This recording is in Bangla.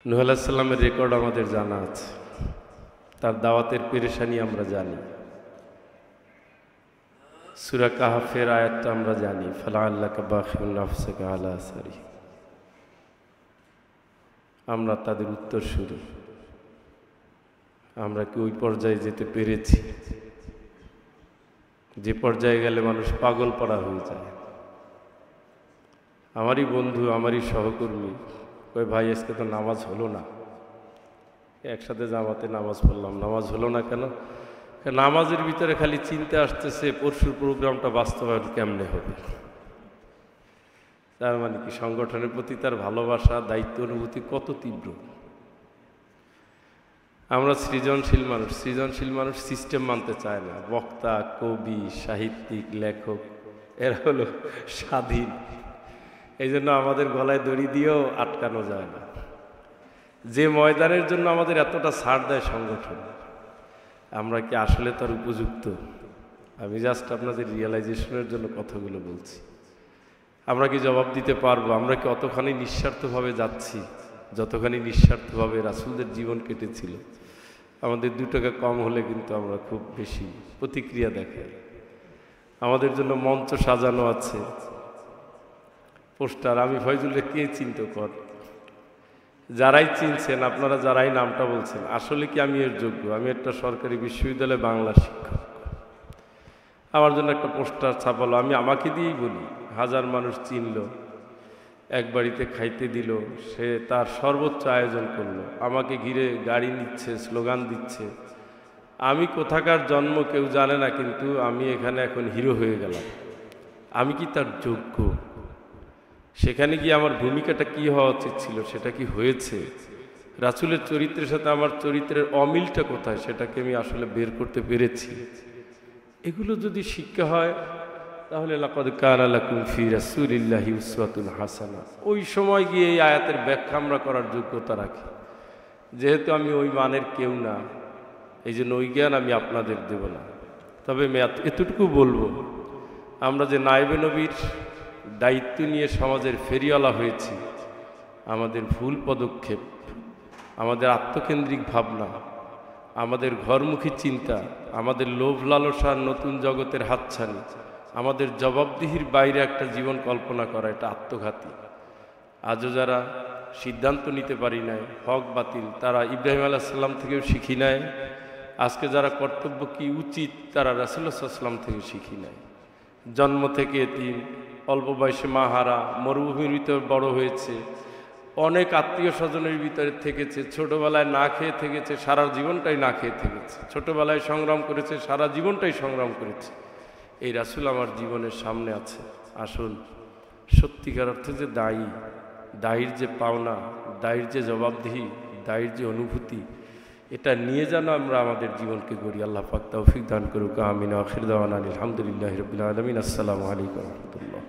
নূহ আলাইহিস সালামের রেকর্ড আমাদের জানা আছে, তার দাওয়াতের পেরেশানি আমরা জানি। সূরা কাহফের আয়াতটা আমরা জানি, ফালাআল্লাকা বাখিউন নাফসাকা আলা আসারিহিম। আমরা তাদের উত্তরসূরি। আমরা কি ওই পর্যায়ে যেতে পেরেছি যে পর্যায়ে গেলে মানুষ পাগল পড়া হয়ে যায়? আমারই বন্ধু, আমারই সহকর্মী কই, ভাই আজকে তো নামাজ হলো না। একসাথে জামাতে নামাজ পড়লাম, নামাজ হলো না কেন? নামাজের ভিতরে খালি চিন্তা আসতেছে পরশুর প্রোগ্রামটা বাস্তবায়ন কেমনে হবে। তার মানে কি সংগঠনের প্রতি তার ভালোবাসা, দায়িত্ব অনুভূতি কত তীব্র। আমরা সৃজনশীল মানুষ সিস্টেম মানতে চায় না। বক্তা, কবি, সাহিত্যিক, লেখক এরা হলো স্বাধীন। এই জন্য আমাদের গলায় দড়ি দিয়েও আটকানো যায় না। যে ময়দানের জন্য আমাদের এতটা ছাড় দেয় সংগঠন, আমরা কি আসলে তার উপযুক্ত? আমি জাস্ট আপনাদের রিয়েলাইজেশনের জন্য কথাগুলো বলছি। আমরা কি জবাব দিতে পারবো? আমরা কি অতখানি নিঃস্বার্থভাবে যাচ্ছি যতখানি নিঃস্বার্থভাবে রাসূলদের জীবন কেটেছিল? আমাদের 2 টাকা কম হলে কিন্তু আমরা খুব বেশি প্রতিক্রিয়া দেখাই। আমাদের জন্য মঞ্চ সাজানো আছে, পোস্টার। আমি ফয়জুলকে কে চিনতে কর? যারাই চিনছেন, আপনারা যারাই নামটা বলছেন, আসলে কি আমি এর যোগ্য? আমি একটা সরকারি বিশ্ববিদ্যালয়ে বাংলা শিক্ষক। আমার জন্য একটা পোস্টার ছাপালো, আমি আমাকে দিয়েই বলি। 1000 মানুষ চিনল, এক বাড়িতে খাইতে দিল, সে তার সর্বোচ্চ আয়োজন করলো, আমাকে ঘিরে গাড়ি নিচ্ছে, স্লোগান দিচ্ছে। আমি কোথাকার জন্ম কেউ জানে না, কিন্তু আমি এখানে এখন হিরো হয়ে গেলাম। আমি কি তার যোগ্য? সেখানে গিয়ে আমার ভূমিকাটা কি হওয়া উচিত ছিল, সেটা কি হয়েছে? রাসূলের চরিত্রের সাথে আমার চরিত্রের অমিলটা কোথায়, সেটাকে আমি আসলে বের করতে পেরেছি? এগুলো যদি শিক্ষা হয়, তাহলে লাকাদ কানা লাকুম ফি রাসূলিল্লাহি উসওয়াতুন হাসানাহ। ওই সময় গিয়ে এই আয়াতের ব্যাখ্যা আমরা করার যোগ্যতা রাখি। যেহেতু আমি ওই মানের কেউ না, এই জন্য ওই জ্ঞান আমি আপনাদের দেব না। তবে আমি এতটুকু বলবো, আমরা যে নায়েবে নবীর দায়িত্ব নিয়ে সমাজের ফেরিওয়ালা হয়েছি, আমাদের ভুল পদক্ষেপ, আমাদের আত্মকেন্দ্রিক ভাবনা, আমাদের ঘরমুখী চিন্তা, আমাদের লোভ লালসার নতুন জগতের হাতছানি, আমাদের জবাবদিহির বাইরে একটা জীবন কল্পনা করা, এটা আত্মঘাতী। আজও যারা সিদ্ধান্ত নিতে পারি নাই, হক বাতিল, তারা ইব্রাহিম আলাইহিস সালাম থেকেও শিখি নাই। আজকে যারা কর্তব্য কি উচিত, তারা রাসূলুল্লাহ সাল্লাল্লাহু আলাইহি ওয়াসাল্লাম থেকে শিখি নাই। জন্ম থেকে এতিম, অল্প বয়সে মাহারা, মরুভূমির ভিতরে বড় হয়েছে, অনেক আত্মীয় স্বজনের ভিতরে থেকেছে, ছোটবেলায় না খেয়ে থেকেছে, সারা জীবনটাই না খেয়ে থেকেছে, ছোটবেলায় সংগ্রাম করেছে, সারা জীবনটাই সংগ্রাম করেছে। এই রাসূল আমার জীবনের সামনে আছে। আসুন, সত্যিকার অর্থে যে দায়ীর যে পাওনা, দায়ীর যে জবাবদিহি, দায়ীর যে অনুভূতি, এটা নিয়ে যেন আমরা আমাদের জীবনকে গড়ি। আল্লাহ পাক তৌফিক দান করুক। আমিন। আখির দাওয়ানা আলহামদুলিল্লাহি রাব্বিল আলামিন। আসসালামু আলাইকুম ওয়া রাহমাতুল্লাহ।